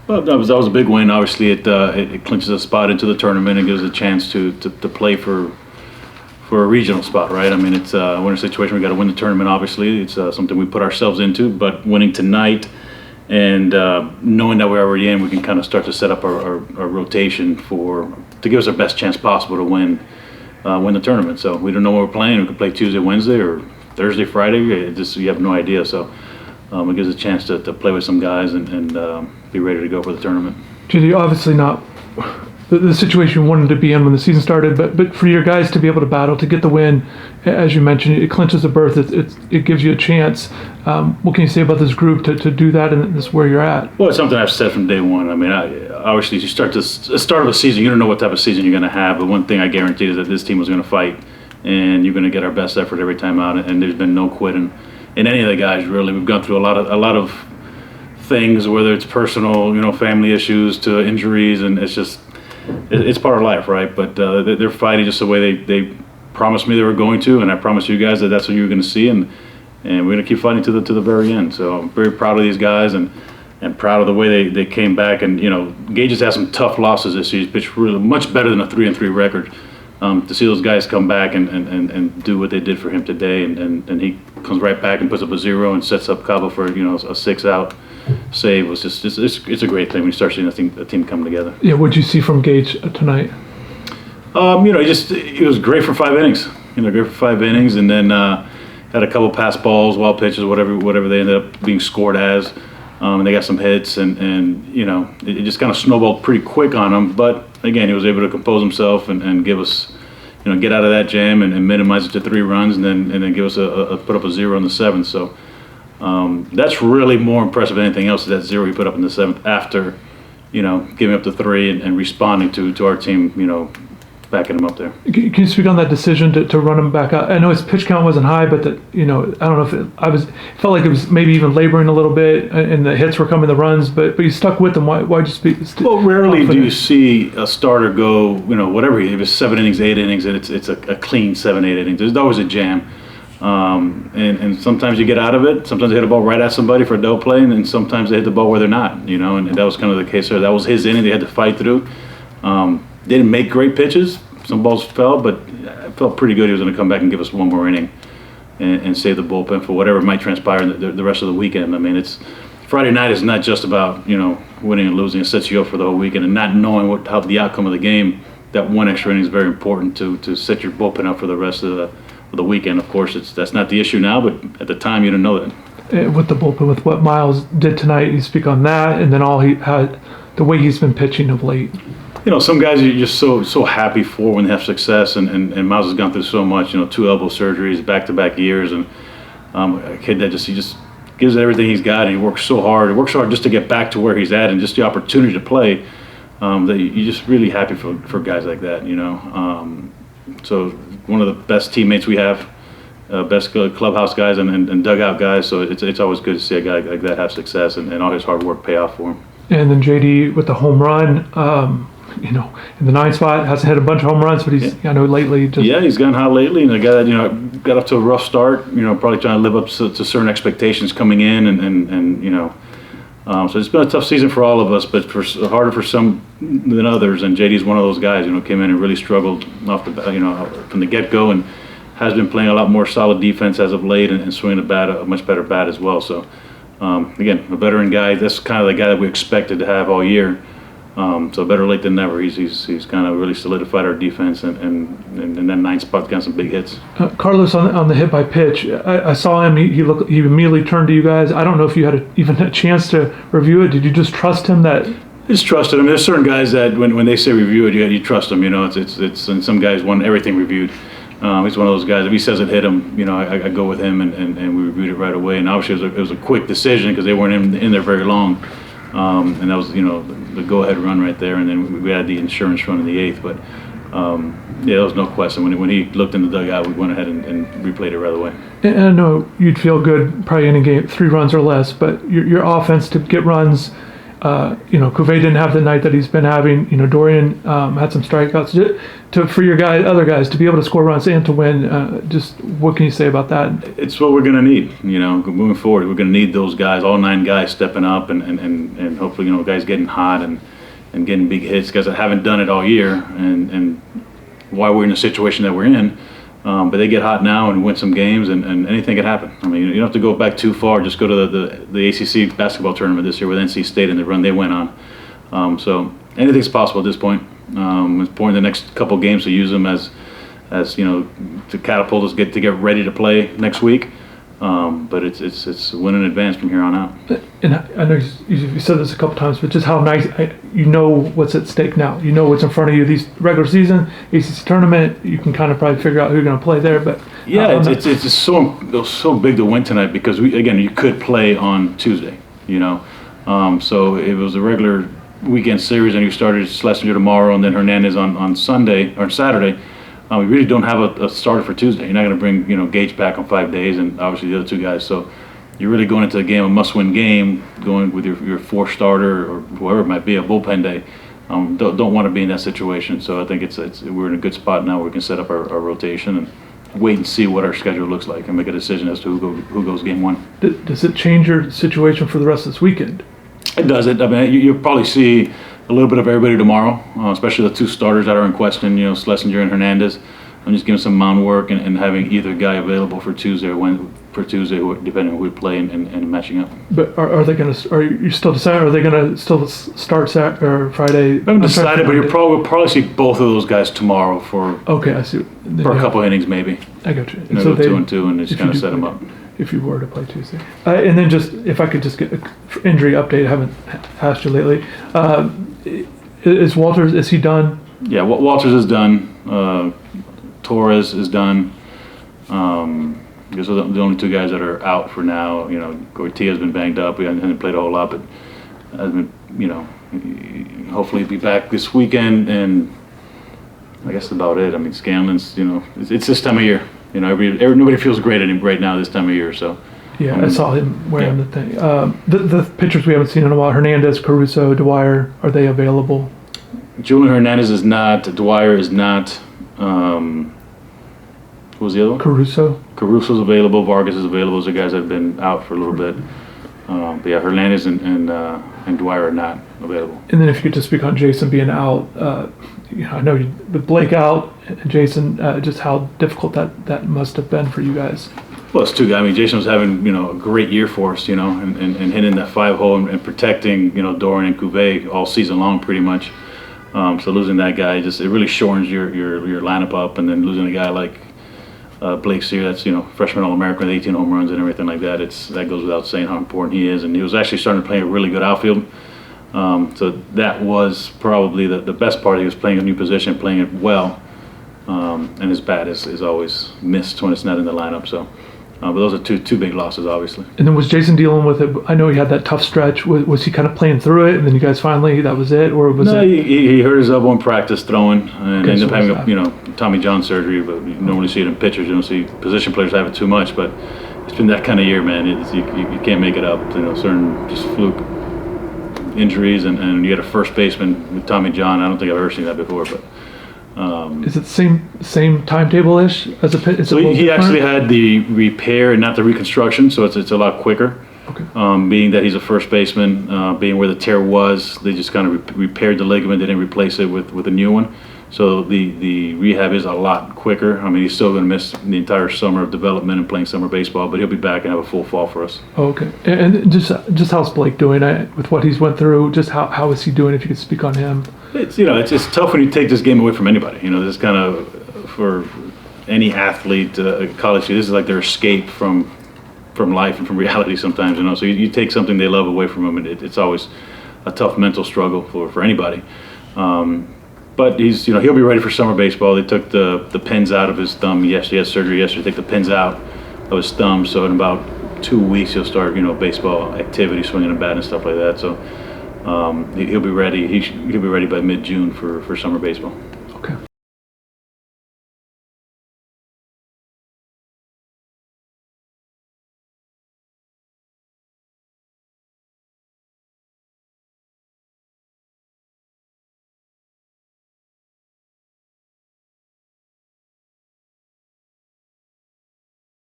Well, that was a big win. Obviously, it clinches a spot into the tournament and gives us a chance to play for a regional spot, right? I mean, we're in a situation we got to win the tournament. Obviously, it's something we put ourselves into. But winning tonight and knowing that we're already in, we can kind of start to set up our rotation to give us our best chance possible to win the tournament. So we don't know what we're playing. We could play Tuesday, Wednesday, or Thursday, Friday. You have no idea. So it gives us a chance to play with some guys and be ready to go for the tournament. JD, obviously not the situation you wanted to be in when the season started, but for your guys to be able to battle, to get the win, as you mentioned, it clinches a berth. It gives you a chance. What can you say about this group to do that, and this is where you're at? Well, it's something I've said from day one. I mean, obviously, you start the start of a season, you don't know what type of season you're going to have, but one thing I guarantee is that this team was going to fight, and you're going to get our best effort every time out, and there's been no quitting in any of the guys, really. We've gone through a lot of things, whether it's personal, family issues to injuries, and it's part of life, right? But they're fighting just the way they promised me they were going to, and I promised you guys that's what you were going to see, and we're going to keep fighting to the very end. So I'm very proud of these guys and proud of the way they came back. And Gage has had some tough losses this year. He's pitched really much better than a 3-3 record. To see those guys come back and do what they did for him today, and he comes right back and puts up a 0 and sets up Cabo for a 6-out save was it's a great thing when you start seeing a team come together. Yeah, what'd you see from Gage tonight? He was great for 5 innings. Great for 5 innings, and then had a couple pass balls, wild pitches, whatever they ended up being scored as. And they got some hits, and it just kind of snowballed pretty quick on him. But again, he was able to compose himself and give us, get out of that jam and minimize it to 3 runs, and then give us put up a 0 in the 7th. So that's really more impressive than anything else. Is that 0 he put up in the 7th after, giving up the 3 and responding to our team, backing him up there. Can you speak on that decision to run him back out? I know his pitch count wasn't high, but I don't know if it felt like it was maybe even laboring a little bit, and the hits were coming, the runs, but you stuck with them. Why'd you speak? Well, rarely do you see a starter go, whatever. If it's 7 innings, 8 innings, and it's a clean 7, 8 innings. There's always a jam. And sometimes you get out of it. Sometimes they hit a ball right at somebody for a double play, and then sometimes they hit the ball where they're not, and that was kind of the case there. That was his inning. They had to fight through. Didn't make great pitches. Some balls fell, but I felt pretty good he was going to come back and give us one more inning and save the bullpen for whatever might transpire the rest of the weekend. I mean, it's Friday night is not just about winning and losing. It sets you up for the whole weekend, and not knowing how the outcome of the game. That one extra inning is very important to set your bullpen up for the rest of the weekend. Of course, that's not the issue now, but at the time you didn't know that. With the bullpen, with what Miles did tonight, you speak on that, and then the way he's been pitching of late. Some guys are just so happy for when they have success, and Miles has gone through so much. 2 elbow surgeries, back-to-back years, and a kid that he just gives it everything he's got, and he works so hard. He works hard just to get back to where he's at, and just the opportunity to play. That you're just really happy for guys like that. So one of the best teammates we have, best clubhouse guys and dugout guys. So it's always good to see a guy like that have success and all his hard work pay off for him. And then JD with the home run. In the 9th spot, hasn't hit a bunch of home runs, but he's, lately. He's gotten hot lately, and a guy that, got off to a rough start, probably trying to live up to certain expectations coming in, and so it's been a tough season for all of us, but harder for some than others, and JD's one of those guys, came in and really struggled off the bat, from the get-go, and has been playing a lot more solid defense as of late, and swinging a much better bat as well. So, again, a veteran guy. That's kind of the guy that we expected to have all year. So better late than never. He's kind of really solidified our defense, and in that 9th spot got some big hits. Carlos on the hit by pitch. I saw him. He immediately turned to you guys. I don't know if you had even a chance to review it. Did you just trust him that? Just trusted him. There's certain guys that when they say review it, you trust them. It's and some guys want everything reviewed. He's one of those guys. If he says it hit him, I go with him, and we reviewed it right away. And obviously it was a quick decision because they weren't in there very long. And that was, the go-ahead run right there, and then we had the insurance run in the 8th. But there was no question. When he looked in the dugout, we went ahead and replayed it right away. And I know you'd feel good probably in a game 3 runs or less, but your offense to get runs, Cuvée didn't have the night that he's been having. Dorian had some strikeouts. For your other guys to be able to score runs and to win, just what can you say about that? It's what we're going to need, moving forward. We're going to need those guys, all 9 guys stepping up and hopefully, guys getting hot and getting big hits, guys that haven't done it all year and why we're in the situation that we're in. But they get hot now and win some games, and anything can happen. I mean, you don't have to go back too far. Just go to the ACC basketball tournament this year with NC State and the run they went on. So anything's possible at this point. It's important the next couple games to use them as to catapult us to get ready to play next week. But it's win in advance from here on out. And I know you said this a couple times, but just how nice what's at stake now. You know what's in front of you. These regular season, ACC tournament, you can kind of probably figure out who you're going to play there. But yeah, it's so big to win tonight because you could play on Tuesday. So it was a regular weekend series, and you started Schlesinger tomorrow, and then Hernandez on Sunday or Saturday. We really don't have a starter for Tuesday. You're not going to bring Gage back on 5 days, and obviously the other 2 guys. So you're really going into a must-win game, going with your 4th starter or whoever it might be, a bullpen day. Don't want to be in that situation. So I think we're in a good spot now where we can set up our rotation and wait and see what our schedule looks like and make a decision as to who goes game 1. Does it change your situation for the rest of this weekend? It does. I mean, you'll probably see a little bit of everybody tomorrow, especially the 2 starters that are in question, Schlesinger and Hernandez. I'm just giving some mound work and having either guy available for Tuesday depending on who we play and matching up. But are you still deciding? Are they going to still start Friday? I haven't decided, but we'll probably see both of those guys tomorrow for I see. For a couple innings maybe. I got you. And so 2-2 and just kind of set them up. If you were to play Tuesday. And then if I could just get an injury update, I haven't asked you lately. Is Walters, is he done? Yeah, Walters is done. Torres is done. Those are the only 2 guys that are out for now. Arteaga's been banged up. We haven't played a whole lot, but has been, hopefully be back this weekend. And I guess that's about it. I mean, Scanlon's, it's this time of year. Nobody feels great right now this time of year. So yeah, I saw him wearing the thing. The pitchers we haven't seen in a while: Hernandez, Caruso, Dwyer. Are they available? Julian Hernandez is not. Dwyer is not. Who was the other one? Caruso's available. Vargas is available. Those are guys that have been out for a little bit. But yeah, Hernandez and Dwyer are not available. And then if you could just speak on Jason being out, I know with Blake out and Jason, just how difficult that must have been for you guys. Well, it's 2 guys. I mean, Jason was having a great year for us, and hitting that 5-hole and protecting Dorian and Cuvée all season long pretty much. So losing that guy it really shortens your lineup up, and then losing a guy like Blake Sear, that's freshman All-American with 18 home runs and everything like that. That goes without saying how important he is, and he was actually starting to play a really good outfield. So that was probably the best part. He was playing a new position, playing it well, and his bat is always missed when it's not in the lineup. So, but those are two big losses, obviously. And then was Jason dealing with it? I know he had that tough stretch. Was he kind of playing through it, and then you guys finally that was it, or was it? No, he hurt his elbow in practice throwing, and ended up having Tommy John surgery. But you normally see it in pitchers. You don't see position players have it too much, but it's been that kind of year, man. You can't make it up. Certain just fluke injuries, and you had a first baseman with Tommy John. I don't think I've ever seen that before, but. Is it the same timetable-ish as a pit? So he actually had the repair and not the reconstruction, so it's a lot quicker. Okay. Being that he's a first baseman, being where the tear was, they just kind of repaired the ligament. They didn't replace it with a new one. So the rehab is a lot quicker. I mean, he's still going to miss the entire summer of development and playing summer baseball, but he'll be back and have a full fall for us. Oh, okay. And just how's Blake doing with what he's went through? Just how is he doing? If you could speak on him. It's tough when you take this game away from anybody. This kind of for any athlete, college. This is like their escape from life and from reality sometimes. So you take something they love away from them, and it's always a tough mental struggle for anybody. But he'll be ready for summer baseball. They took the pins out of his thumb yesterday. He had surgery yesterday. Take the pins out of his thumb. So in about 2 weeks he'll start baseball activity, swinging a bat and stuff like that. So he'll be ready. He'll be ready by mid-June for summer baseball.